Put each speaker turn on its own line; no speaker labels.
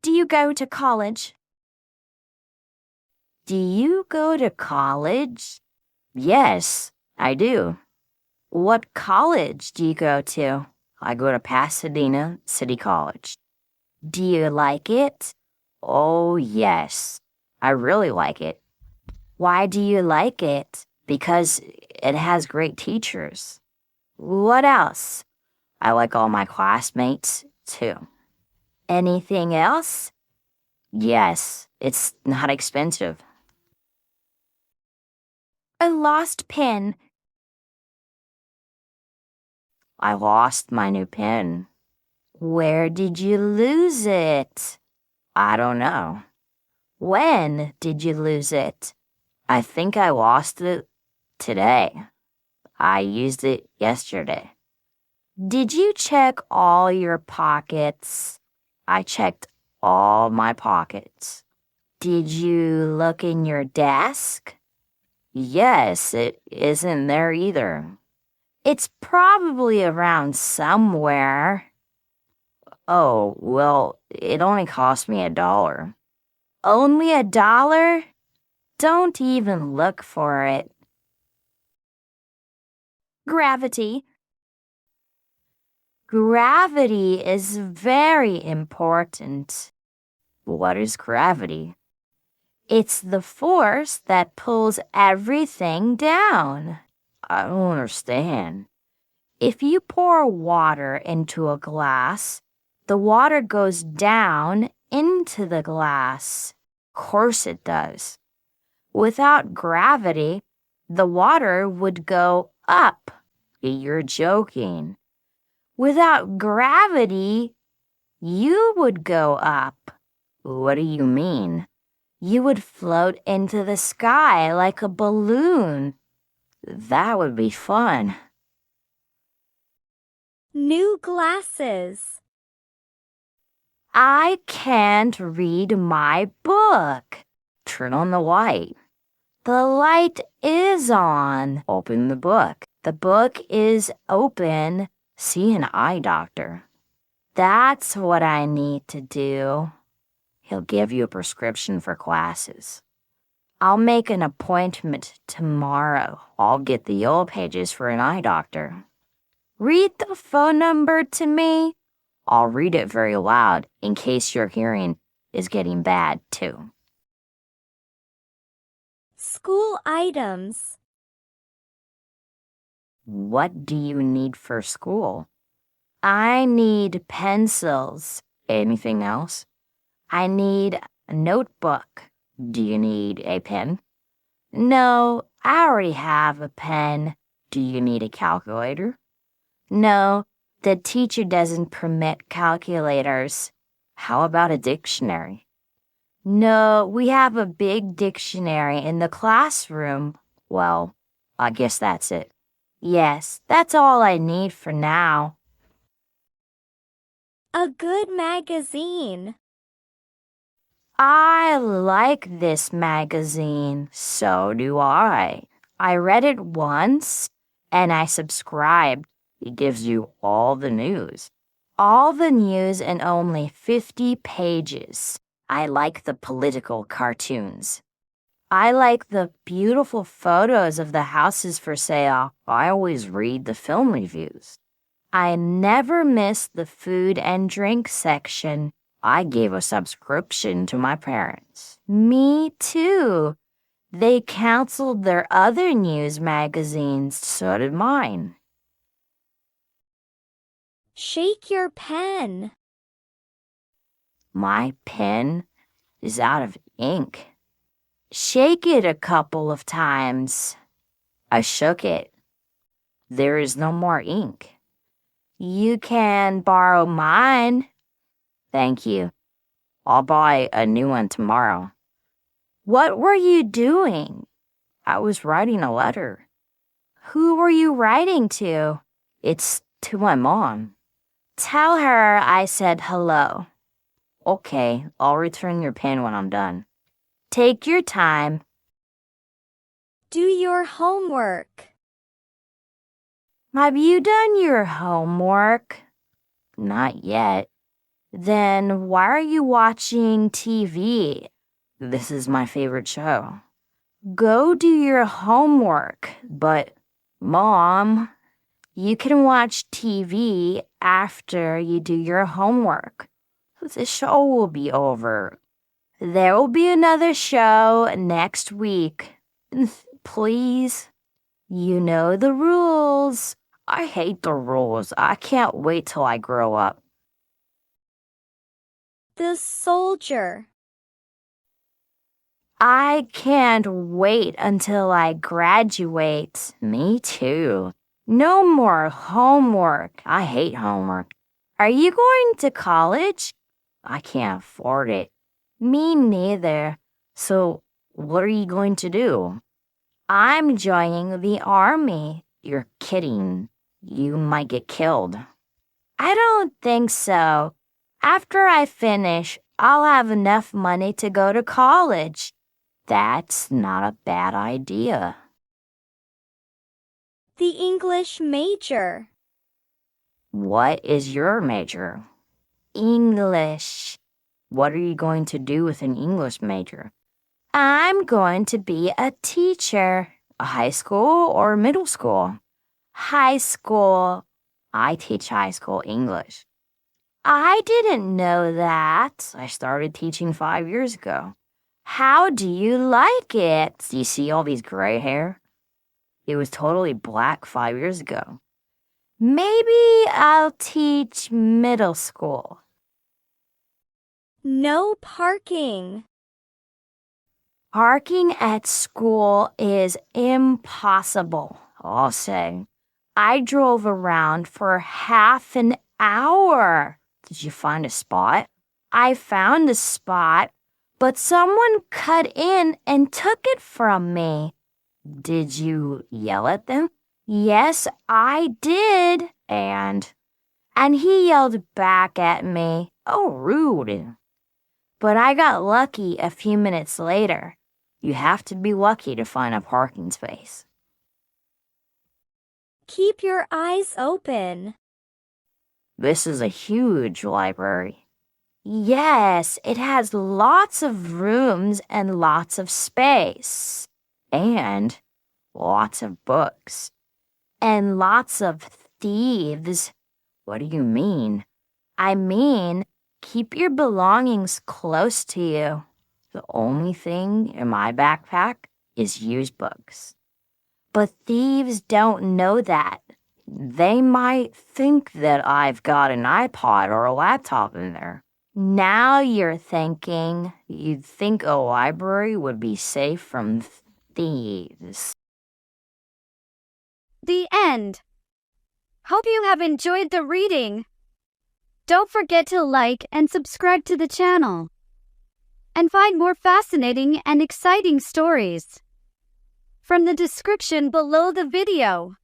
Do you go to college?
Do you go to college? Yes, I do. What college do you go to? I go to Pasadena City College. Do you like it? Oh, yes. I really like it. Why do you like it? Because it has great teachers. What else? I like all my classmates, too. Anything else? Yes, it's not expensive.
A lost pen.
I lost my new pen. Where did you lose it? I don't know. When did you lose it? I think I lost it today. I used it yesterday. Did you check all your pockets? I checked all my pockets. Did you look in your desk? Yes, it isn't there either. It's probably around somewhere. Oh, well, it only cost me $1. Only $1? Don't even look for it.
Gravity.
Gravity is very important. What is gravity? It's the force that pulls everything down. I don't understand. If you pour water into a glass, the water goes down into the glass. Of course it does. Without gravity, the water would go up. You're joking. Without gravity, you would go up. What do you mean? You would float into the sky like a balloon. That would be fun.
New glasses.
I can't read my book. Turn on the light. The light is on. Open the book. The book is open. See an eye doctor. That's what I need to do. He'll give you a prescription for glasses. I'll make an appointment tomorrow. I'll get the yellow pages for an eye doctor. Read the phone number to me. I'll read it very loud in case your hearing is getting bad, too.
School items.
What do you need for school? I need pencils. Anything else? I need a notebook. Do you need a pen? No, I already have a pen. Do you need a calculator? No, the teacher doesn't permit calculators. How about a dictionary? No, we have a big dictionary in the classroom. Well, I guess that's it. Yes, that's all I need for now.
A good magazine.
I like this magazine. So do I. I read it once and I subscribed. It gives you all the news. All the news in only 50 pages. I like the political cartoons. I like the beautiful photos of the houses for sale. I always read the film reviews. I never miss the food and drink section. I gave a subscription to my parents. Me too. They canceled their other news magazines, so did mine.
Shake your pen.
My pen is out of ink. Shake it a couple of times. I shook it. There is no more ink. You can borrow mine. Thank you. I'll buy a new one tomorrow. What were you doing? I was writing a letter. Who were you writing to? It's to my mom. Tell her I said hello. Okay, I'll return your pen when I'm done. Take your time.
Do your homework.
Have you done your homework? Not yet. Then why are you watching TV? This is my favorite show. Go do your homework. But, Mom, you can watch TV after you do your homework. The show will be over. There will be another show next week. Please. You know the rules. I hate the rules. I can't wait till I grow up.
The soldier.
I can't wait until I graduate. Me too. No more homework. I hate homework. Are you going to college? I can't afford it. Me neither. So, what are you going to do? I'm joining the army. You're kidding. You might get killed. I don't think so. After I finish, I'll have enough money to go to college. That's not a bad idea.
The English major.
What is your major? English. What are you going to do with an English major? I'm going to be a teacher. A high school or middle school? High school. I teach high school English. I didn't know that. I started teaching 5 years ago. How do you like it? Do you see all these gray hair? It was totally black 5 years ago. Maybe I'll teach middle school.
No parking.
Parking at school is impossible, I'll say. I drove around for half an hour. Did you find a spot? I found a spot, but someone cut in and took it from me. Did you yell at them? Yes, I did. And he yelled back at me. Oh, rude. But I got lucky a few minutes later. You have to be lucky to find a parking space.
Keep your eyes open.
This is a huge library. Yes, it has lots of rooms and lots of space. And lots of books. And lots of thieves. What do you mean? I mean, keep your belongings close to you. The only thing in my backpack is used books. But thieves don't know that. They might think that I've got an iPod or a laptop in there. Now you're thinking you'd think a library would be safe from thieves.
The end. Hope you have enjoyed the reading. Don't forget to like and subscribe to the channel. And find more fascinating and exciting stories from the description below the video.